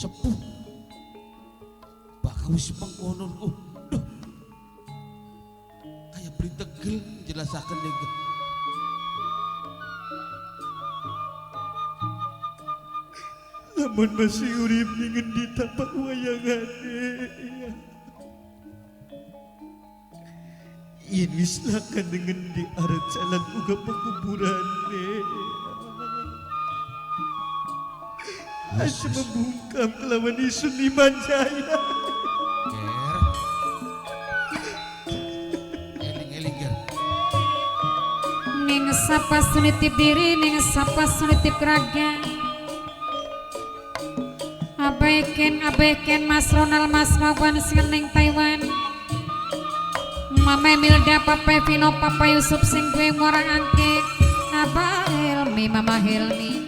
sepuh bakal wis mengkono duh kayak beli tegel jelasaken nih lamun masih urip ning ngendi tapak wayangane yen wis lakan dengan di arep jalan uga pekuburane Aja membungkam kelawan isu Liman Jaya. Ger eling-eling ger ning sapa sunitip diri ning sapa sunitip raga abaiken Mas Ronald Mas Wawan sing ning Taiwan Mama Milda Papa Vino Papa Yusuf sing duwe ngorang angke Abah Helmi Mama Helmi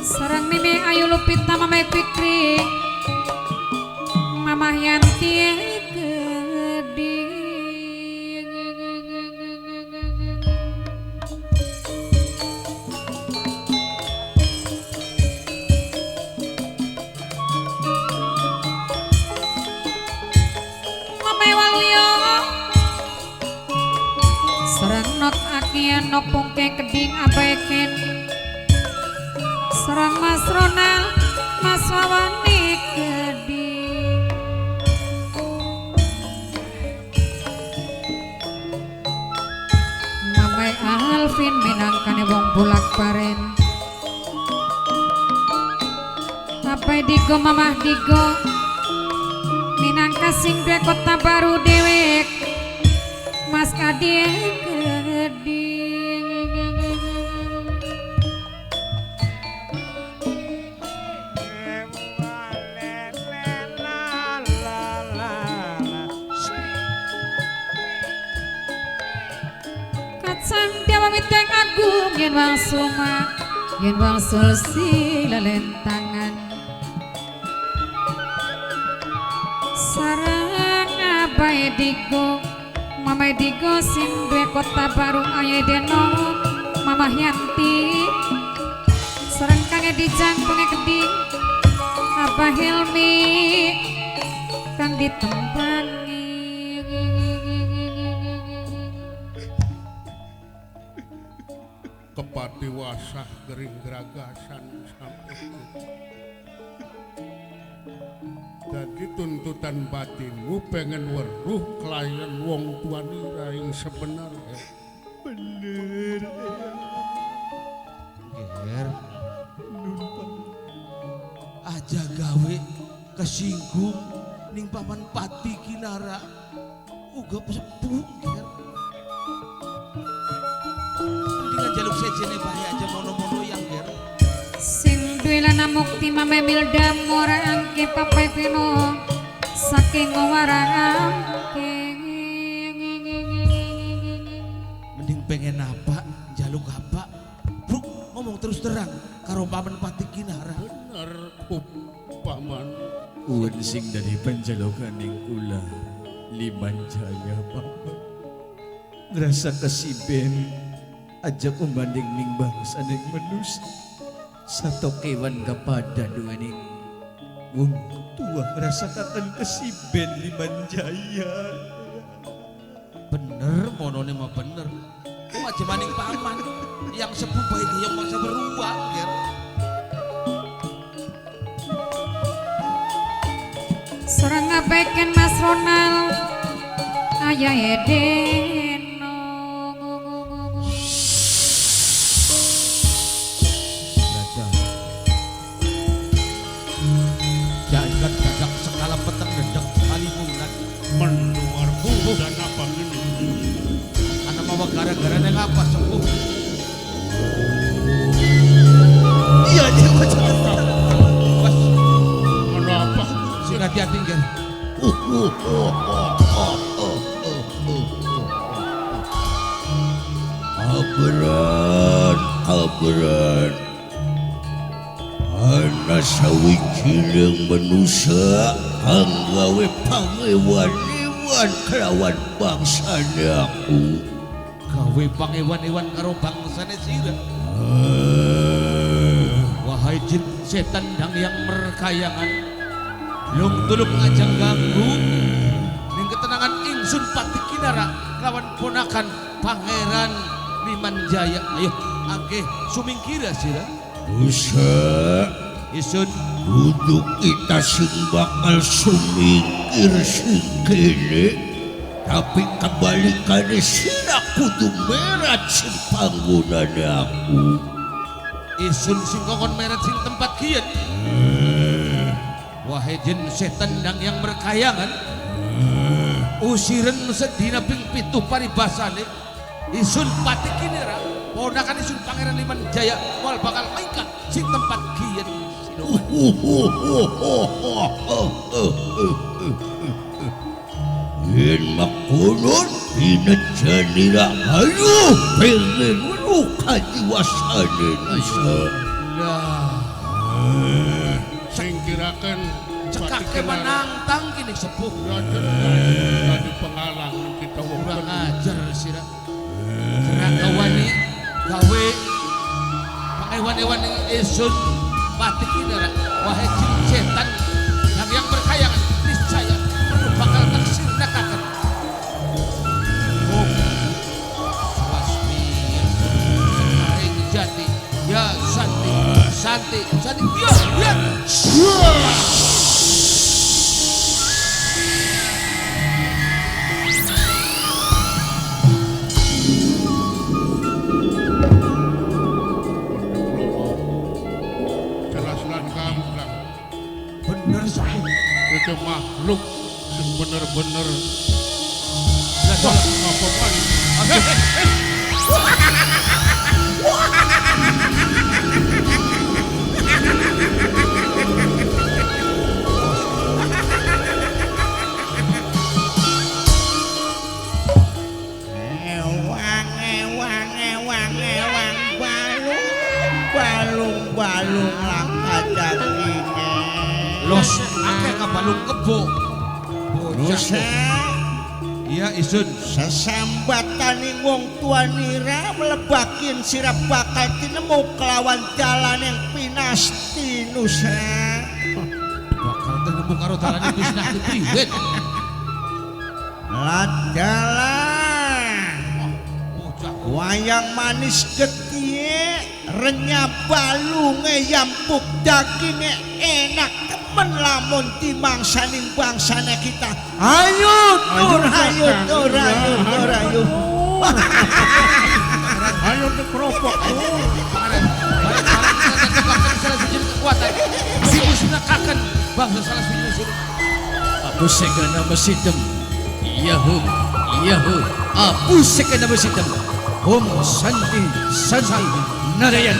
sareng Mimi Ayu Lupita Mama Fikri Mama Yanti Gede Mama Waluyo sareng Nok Akian Nok Pungke Keding abaiken sareng Mas Ronald Mas Wawani Keding Mamai Alvin minangkane wong bulak paren Papai Digo Mamah Digo minangka sing duwe kota baru dewek Mas Kadie Keding Sandiawa Miteng Agung yen wangsuma yen wangsul silalentangan sareng Abae Digo Mama Digo sing duwe kota baru Aye Deno Mama Yanti sareng Kang Edi Jangkunge Keding Abah Helmi kang ditembangi kepadewasah gering geragasan sampai jadi tuntutan batinmu pengen weruh klien wong tuani raing sebenarnya Bener ger aja gawe kesinggung ning paman pati kinara uga sepuh ger dengan jaluk sejene bae aja mono-mono yang ger sing duwe lana mukti Mama Milda ngora angke Papa Vino saking ngora angke mending pengen apa jaluk apa Bruk ngomong terus terang karo paman pati kinara bener paman Uwan sing dari panjalokan ning kula Liman Jaya Papa ngerasa kasiben aja kumbanding ning bangsa ning manusia satu kewan kapada dua ning wong tua merasakan kesiben Liman Jaya bener monone mah bener ku aja maning paman yang sepuh baik yang masa beruang ger sareng ngabaiken Mas Ronald Ayah Edeno jagat gagak sekala peteng dedek kalimunan mendengar dan apa ini anak mawa gara-gara neng apa sepuh iya dia macam bos ada apa sing hati-hati ger Aberan ana sawijining manusia kang gawe pangewan-ewan kelawan bangsane aku gawe pangewan-ewan karo bangsane sira wahai jin setan dang yang merkayangan lung tulung ajang ganggu ning ketenangan ingsun pati kinara lawan ponakan Pangeran Limanjaya. Ayo akeh sumingkira sira Usa isun duduk kita sing bakal sumingkir sing kene, tapi kebalikannya sira kudu merat sing panggonan aku. isun sing kokon meret sing tempat kieu. Wahai jin setan dang yang berkayangan, usiren sedina ping 7 paribasane isun pati kinira ponakan isun Pangeran Limanjaya wal bakal mingkat sing tempat kieu Yen makulon pinajanira ayo pengen luka diwasane nisa. lah singkirakan cekak ke menantang kini sepuh raja tadi penghalang kita kurang wong ajar sira gerak kawani gawe pangewan-ewan isun pati kinira wahai jin setan yang berkayangan niscaya perlu bakal taksirnakaken jati ya santi santi santi ya jelas lan gamblang bener sepuh itu makhluk yang bener-bener lah apa man balung langka dagingnya los akeh kabalung kebo Nusa iya isun sesambataning wong tua nira melebakin sirap bakal tinemu kelawan jalan yang pinasti Nusa bakal tenemu karo dalane bisnah kepriwet ladalah bocah wayang manis getie renyah balunge yampuk dagingnya enak temen lamun dimangsaning bangsane kita ayo tur ayo tur ayo tur ayo ayo dikeropok pangaran balik salah sujud kekuatan si musnahkaken bangsa salah sujud Apu sekana masidem Yahu Yahu Apu sekana masidem Om Santi Santi Narayan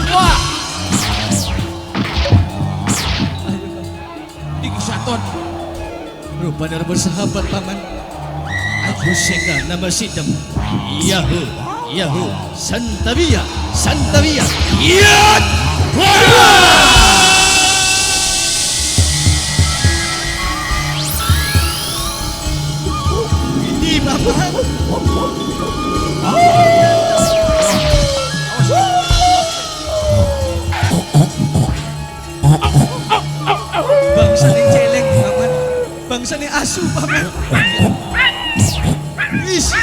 wah iki saton Rupanya bersahabat paman Apu sekana masidem Yahu Yahu Santabiya Santabiya Yat ini bapak Bangsa ni celeng paman Bangsa ni asu paman Is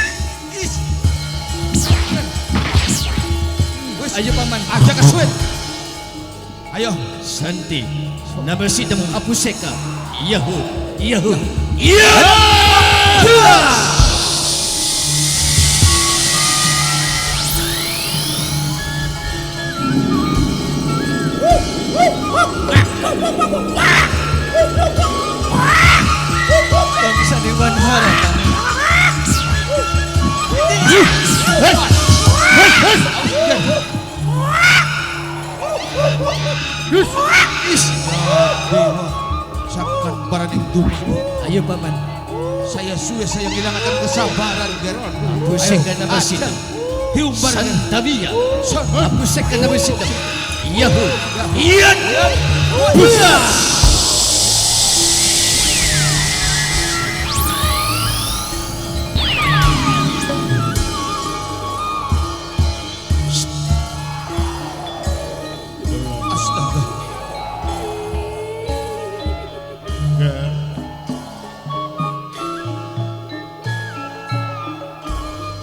Is Ayo paman aja kesuwen ayo Santi Nabasidam Apuseka Yahu Yahu Yahu Bangsa ni Wanhara Sakkan baraning duman Ayo paman saya suwe saya kehilangan kesabaran gar Apuseka Nabasidam Hiumbar Santabia. Sangat. Apusekan na besidang. Yahoo. Iyan. Busa. Astaga. Ger,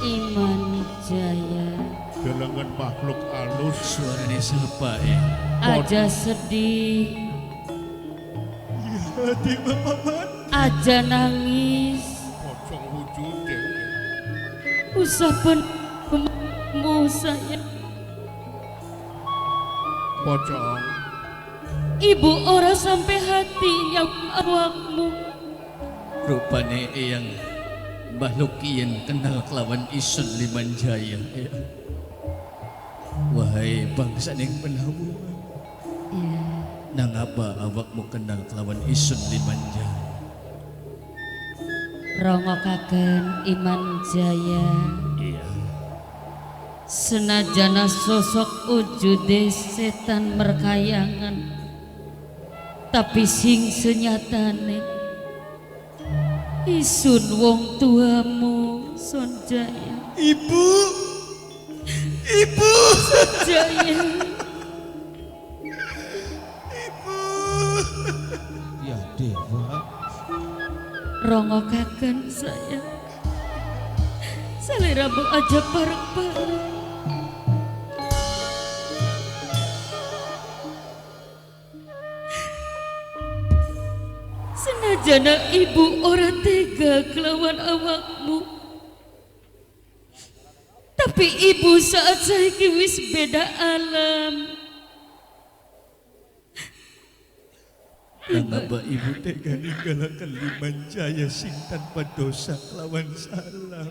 Iman Jaya gelengan makhluk halus. Suara ni siapa aja sedih aja nangis Pocong wujudnya. usapan mu saya Pocong. ibu ora sampai hati yang awakmu Rupanya yang makhluk iyan kenal kelawan isun Limanjaya. Wahai bangsa yang penabuhan, nangapa awakmu kenal kelawan isun Limanjaya? rongokaken Iman Jaya Iya. senajana sosok wujude setan merkayangan tapi sing senyatane isun wong tuamu Sonjaya Ibu, Jaya Ya dewa. rongokaken saya saliramu aja bareng-bareng senajana ibu ora tega kelawan awakmu tapi ibu saat saiki wis beda alam nangapa ibu tega ninggalakan Limanjaya sing tanpa dosa kelawan salah?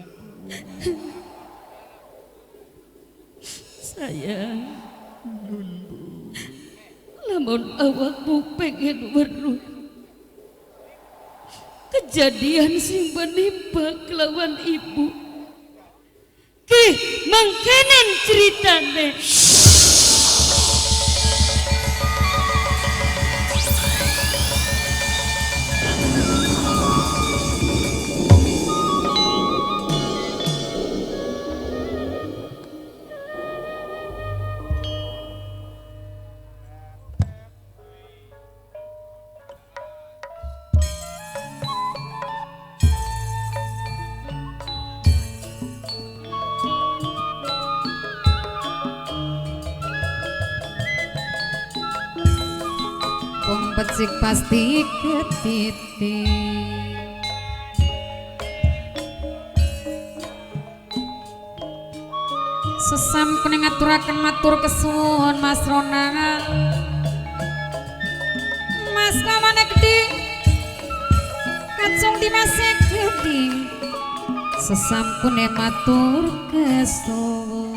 sayang lamun awakmu pengen weruh kejadian sing menimpa kelawan ibu ki mangkenan ceritane Wong becik pasti ketitik. Sesampun ngaturaken matur kesuwun Mas Ronal. Mas kawane gedhi. Kacung dimase gedhi. Sesampune matur kesuwun.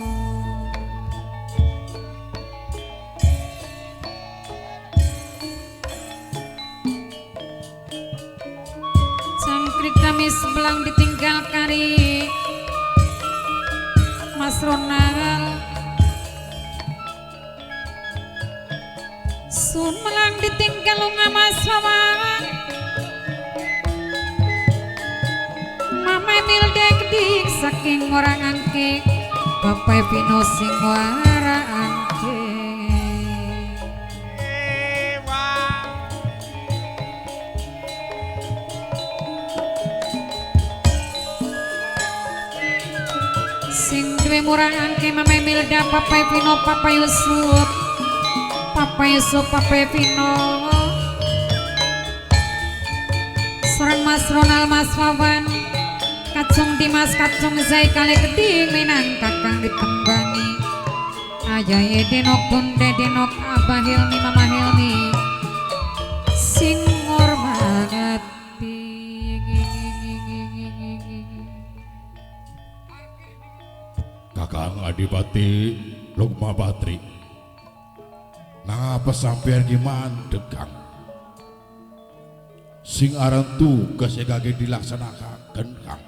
Cangkrik kami sebelang ditinggal kari Mas Ronal. Sun melang ditinggal lunga Mas Wawan. Mama Emil dekdik saking orang angke. Bapak Vino sing wara angke. Sing duwe murang angke Mama Emilda, Papa Vino, Papa Yusuf, Papa Vino. Serang Mas Ronal, Mas Wawan, Kacung Dimas, Kacung Zai kali geding Minang kakang ditembangi. Ajaye Denok Bunde Denok Abah Hilmi Mama Hilmi sing ngormati. Kakang Adipati Lukma Patri, napa sampean gimana Kang? Sing aran tugas yang kaki dilaksanakan Kang.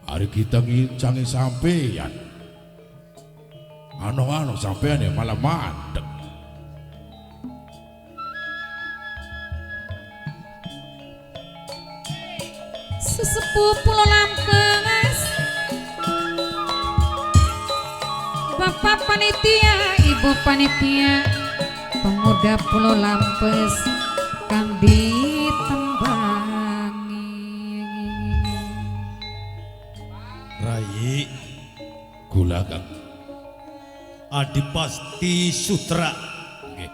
Hari kita ngincangi sampeyan. Ano sampeyan ya malah mandek. Sesepuh Pulau Lampes, Bapak panitia, Ibu panitia, pemuda Pulau Lampes kang ditembangi. Rai Kula Kang. Adipati Sutra Nggih.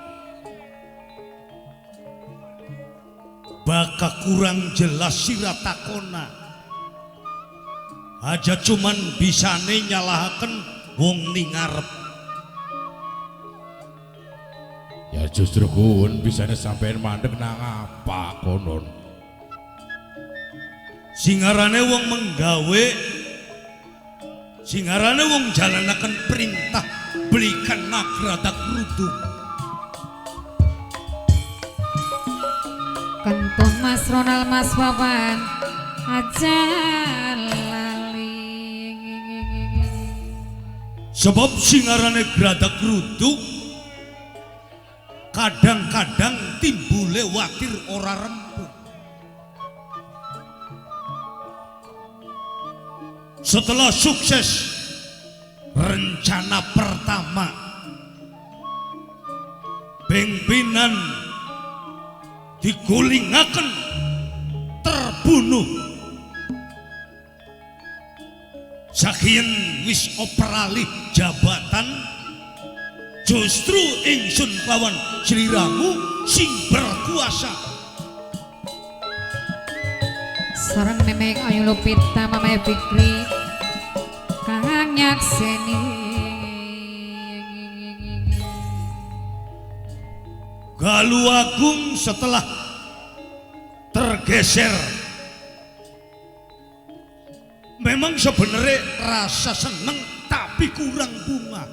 baka kurang jelas siratakona aja cuman bisane nyalahaken wong ning ngarep. Ya justru kun bisane sampeyan mandek nang apa konon. Singarane wong menggawe, singarane wong jalanaken perintah belikan nagrada krudung. Kentun Mas Ronald Mas Wawan aja lali. Sebab singarane grada krudung kadang-kadang timbule watir ora rempung. Setelah sukses rencana pertama pimpinan digulingaken terbunuh saking wis operalih jabatan justru ingsun kawan sliramu sing berkuasa. Sareng Memeng Ayu Lupita Mamae Fikri kang nyakseni. Galuh Agung setelah tergeser memang sebenarnya rasa seneng tapi kurang bunga.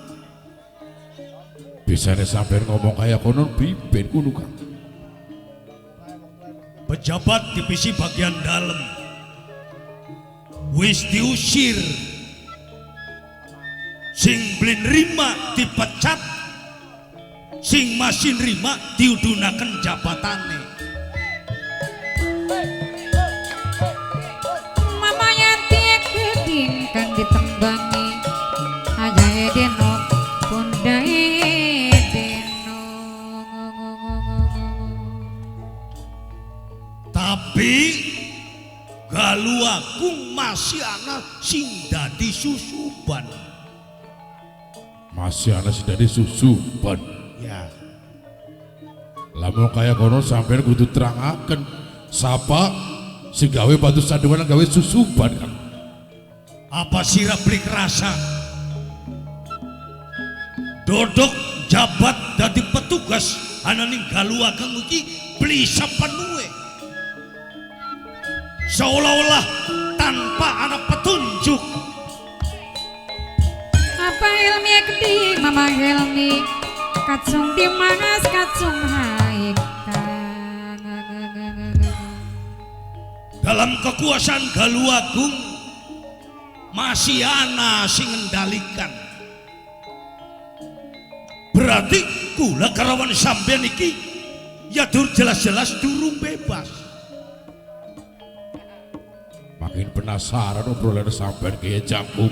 Bisane sampeyan ngomong kayak konon pipen kuno Kang. Pejabat divisi bagian dalam wis diusir, sing blin rima dipecat, sing masih rima diudunaken jabatane. Mama Yanti keding kang ditembangi ajae deno pundae deno. Tapi Galuh Agung masih ana sing dadi susuban. Masih ana sing dadi susuban. Ya, Lamun kaya kono sampeyan kudu terangaken sapa sing gawe batu sandungan gawe susuban Kang. apa sirah beli rasa dodok jabat dadi petugas ananing Galuh Agung iki beli sapenuhe seolah-olah tanpa anak petunjuk. Apa Helmi gede Mama Helmi kacung Dimas kacung Haikang. Dalam kekuasaan Galuh Agung masih ana sing ngendalikan. Berarti kula karawan sampeyan iki ya dur jelas-jelas durung bebas. Makin penasaran obrolan sampeyan kaya jangkung.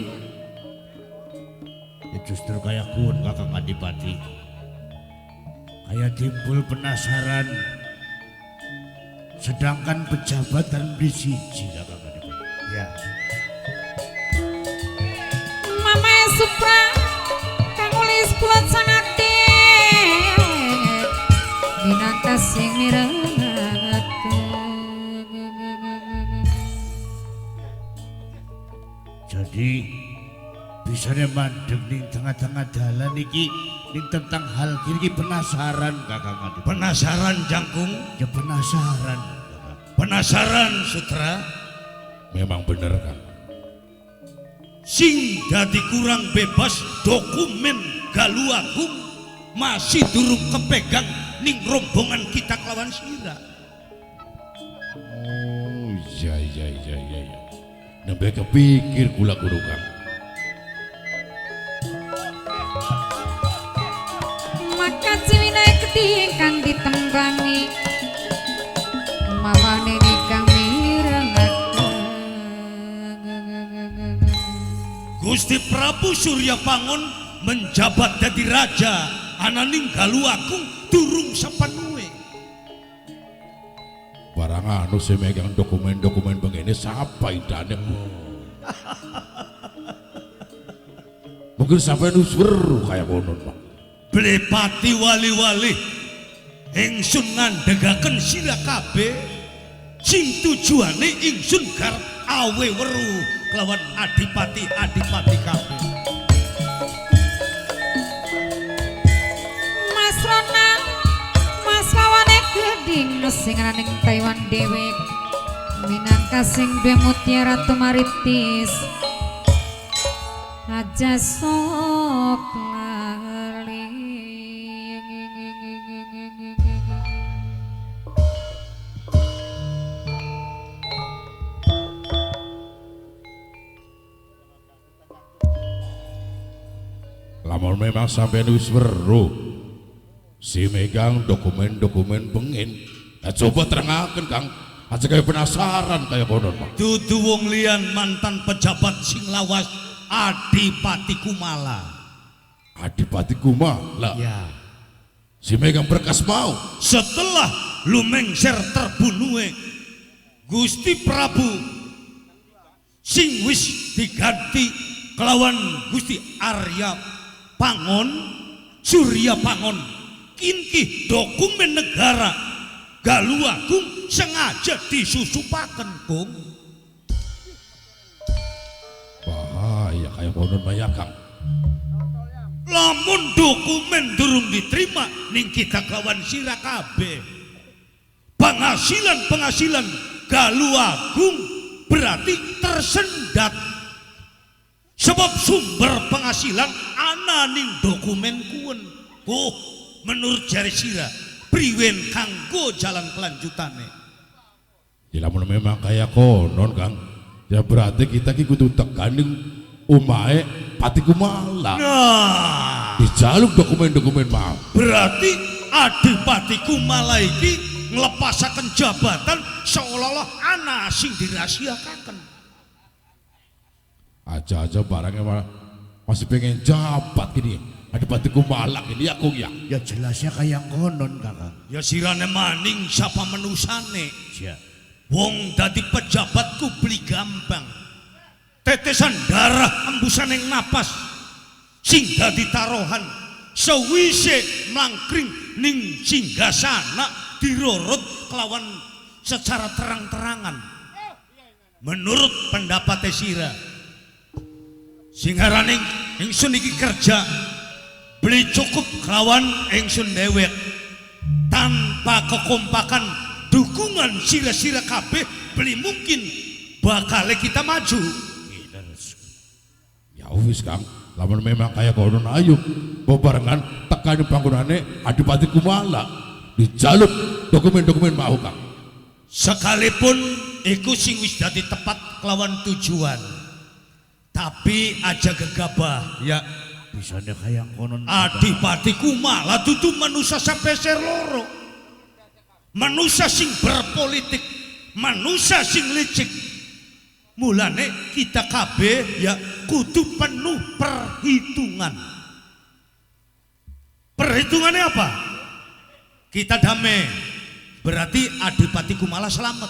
Ya justru kayak kun Kakang Adipati. Kayak timbul penasaran. Sedangkan pejabat dan beli siji Kakang Adipati. Ya. Mama Supra kang ulis kula sanate minangka sing mirengaken. Jadi bisanya mandeg ning tengah-tengah dalan iki ning tentang hal iki penasaran Kakang Adipati. Penasaran jangkung, Ya penasaran. penasaran Sutra. Memang bener Kang. Sing dadi kurang bebas dokumen Galuh Agung masih durung kepegang ning rombongan kita kelawan sira. Oh iya. nembe kepikir kula guru Kang. Maka ciwinae kedhi kang ditembangi mawane kang mirengaken. Gusti Prabu Surya Pangon menjabat dadi raja ananing Galuagung durung sepenuhe. Barang anu sing megang dokumen-dokumen begini siapa idane? Mungkin sampai nus weruh kayak konon Pak. Blepati wali-wali ingsun ngandhegaken sira kabeh sing tujuane ingsun garep awe weruh kelawan adipati-adipati kabeh. Mas Ronang Mas lawane geding sing raning Taiwan dewek minangka sing duwe mutiara tumaritis aja sok lali. Lamun memang sampai nus weruh si megang dokumen-dokumen bengin. Nah, coba terangaken Kang. Aja kayak penasaran kayak konon Pak. Dudu wong liyan mantan pejabat sing lawas Adipati Kumala. Adipati Kumala. Ya. Si megang berkas mau. Setelah lumengser terbunuhe Gusti Prabu sing wis diganti kelawan Gusti Arya Pangon, Surya Pangon, kinki dokumen negara Galuagung sengaja disusupaken Kung. Bahaya kayak konon maya Kang. Lamun dokumen durung diterima ning kita kawan sira kabeh. Penghasilan Galuagung berarti tersendat. Sebab sumber penghasilan ana ning dokumen kuwen. Oh, menurut jari sira priwen kanggo jalan kelanjutane. Ya lamun memang kayak konon Kang. Ya berarti kita ki kudu tekaning umahe Pati Kumala. Nah, Dijaluk dokumen-dokumen mau. berarti Adipati Kumala iki nglepasaken jabatan seolah-olah ana sing dirahasiakaken. Aja-aja barangnya masih pengen jabat gini. Adipati Kumala ini aku ya. Ya jelasnya kayak konon Kakak. Ya sirane maning siapa menusane. Ya. Wong dadi pejabatku beli gampang. Tetesan darah embusan yang napas sing dadi taruhan sewise mangkring ning singgasana dirorot kelawan secara terang-terangan. Menurut pendapat Sira singgaraning ingsun iki kerja beli cukup kelawan ingsun dewek tanpa kekompakan dukungan sira-sira kabeh beli mungkin bakal kita maju. Ya wis Kang, lamun memang kayak konon ayo bebarengan tekan bangunane Adipati Kumala dijaluk dokumen-dokumen mau Kang. Sekalipun iku sing wis dadi tepat kelawan tujuan. Tapi aja gegabah ya bisanya kayak konon Adipati Kumala dudu manusia sepeser loro. Manusia sing berpolitik, manusia sing licik. Mulane kita kabeh ya kudu penuh perhitungan. Perhitungannya apa? Kita damai, berarti Adipati Kumala selamat.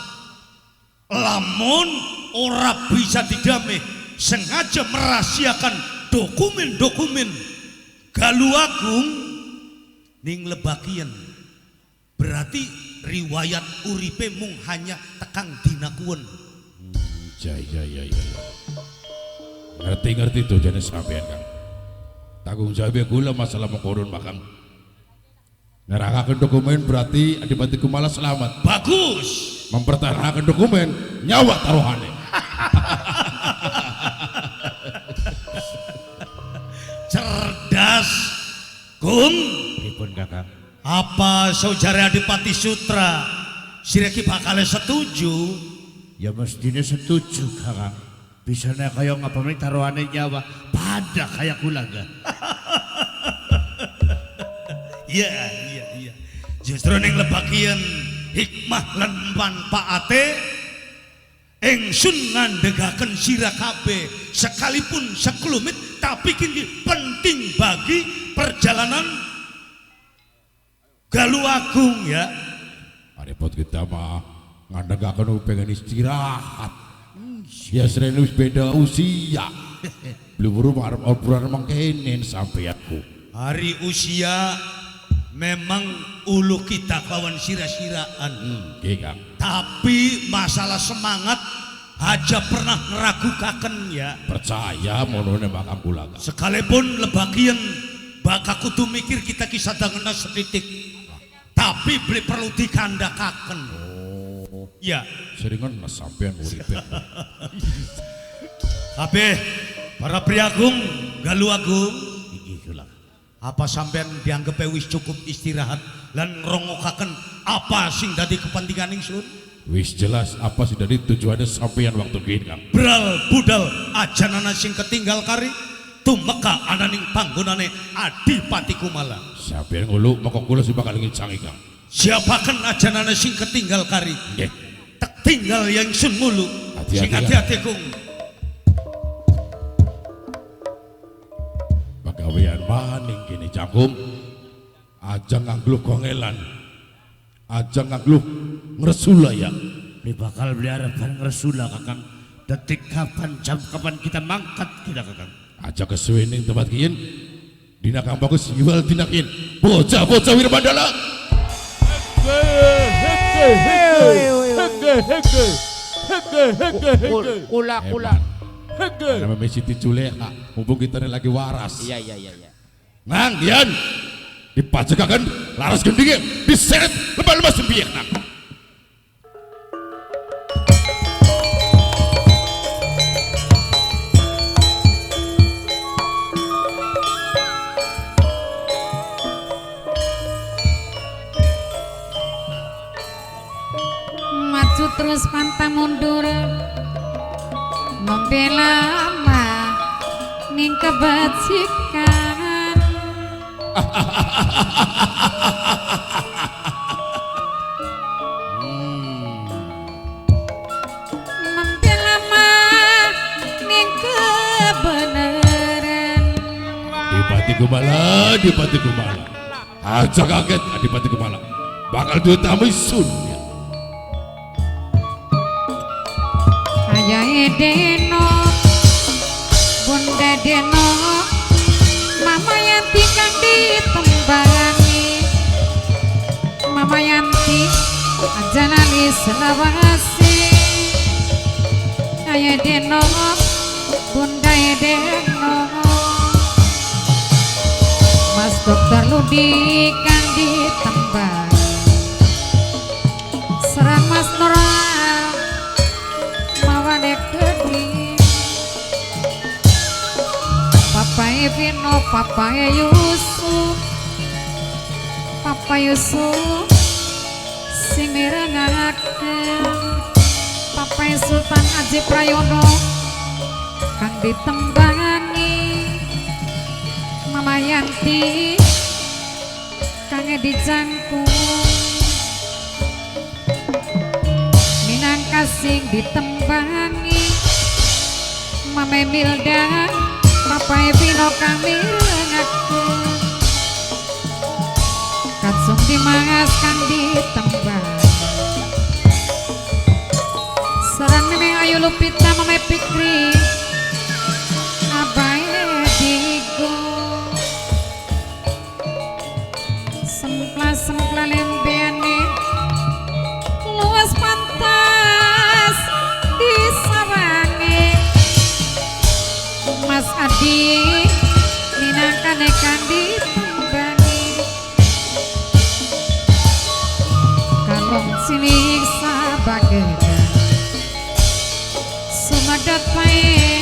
Lamun ora bisa didamai, sengaja merahasiakan dokumen-dokumen Galuagung ning lebakian. Berarti riwayat uripe mung hanya tekang dina kuwen. Ya. Ngerti tuh jenis sampean Kang. Tanggung jawabnya gula masalah mengkorun makang. Ngerakakan dokumen berarti Adipati Kumala selamat. Bagus. Mempertahankan dokumen nyawa taruhannya. Cerdas, Kung. Pripun Kakang? Apa saudara Adipati Sutra Sireki bakal setuju? Ya mestinya setuju Kakang. Bisanya kayak ngapa nih taruhannya nyawa pada kayak kulaga. Iya. Justru neng lebakian hikmah lan manfaate engsun ngandegaken sira kabeh sekalipun sekelumit tapi kini penting bagi perjalanan Galuagung ya. Repot kita mah ngandegaken pengen istirahat. Ya sering wis beda usia. Belum arep obrolan mangkenen sampai aku. Hari usia memang ulu kita kawan sira-siraan. Kang. Tapi masalah semangat aja pernah ngeragukaken ya. Percaya monone bakal kulaga. Sekalipun lebagian bakal kudu mikir kita kisah dangena setitik. Tapi beli perlu dikandakaken. Ya. Seringan sampean uripe. Kabeh para priagung Galuagung iki kula. Apa sampean dianggap wis cukup istirahat lan ngerongokaken apa sing dadi kepentingan ingsun? Wis jelas apa sih dari tujuannya sampean waktu gini Kang. Bral budal ajanana sing ketinggal kari tumeka ananing panggonane Adipati Kumala. Sampean ngulu maka kula sih bakal ngicangi Kang. Siapakan ajanana sing ketinggal kari? Nggih. Tak tinggal yang sun mulu. Hati-hati, Sing hati-hati kung. Pagawean maning kini cangkum. Aja ngangluh kongelan. Aja ngangluh ngresula ya. Ini bakal beli harapan ngeresula kakang. Detik kapan jam kapan kita mangkat kita kakang. Aja kesuwening tempat kian. Dina Kang Bagus jual dina kian. Bocah-bocah Wirbandala. Kula. Nama Messi Juleha. Mumpung kita ini lagi waras. Iya. Nang Dian dipajakakan laras gendingnya diseret lebah-lebah sembiak nang. Maju terus pantang mundur membela lama ning kebajikan. Membela lama ning kebenaran. Adipati Kumala. Aja kaget Adipati Kumala. Bakal diutami sun. Ayahe Deno, Bunda Deno, Mama Yanti kang ditembangi. Mama Yanti ajanani selawase. Ayahe Deno, Bunda Deno, Mas Dokter Ludi kang ditembangi. Serang Mas Noral mawane kedhi. Papae Vino, Papae Yusuf, Papa Yusuf sing mirengaken. Papae Sultan Aji Prayono kang ditembangi. Mama Yanti kang dijangkung. Minangka sing ditembangi. Mama Milda, Papa Vino kang mirengaken. Katsung Dimas kang ditembangi. Serang Nene Ayu Lupita, Mama Pikri, Abae Digo. Sempla lembene luas pantas disawangi. Mas Adi minangkane kang ditembangi. Kalong sinik sabagedan sumadat pae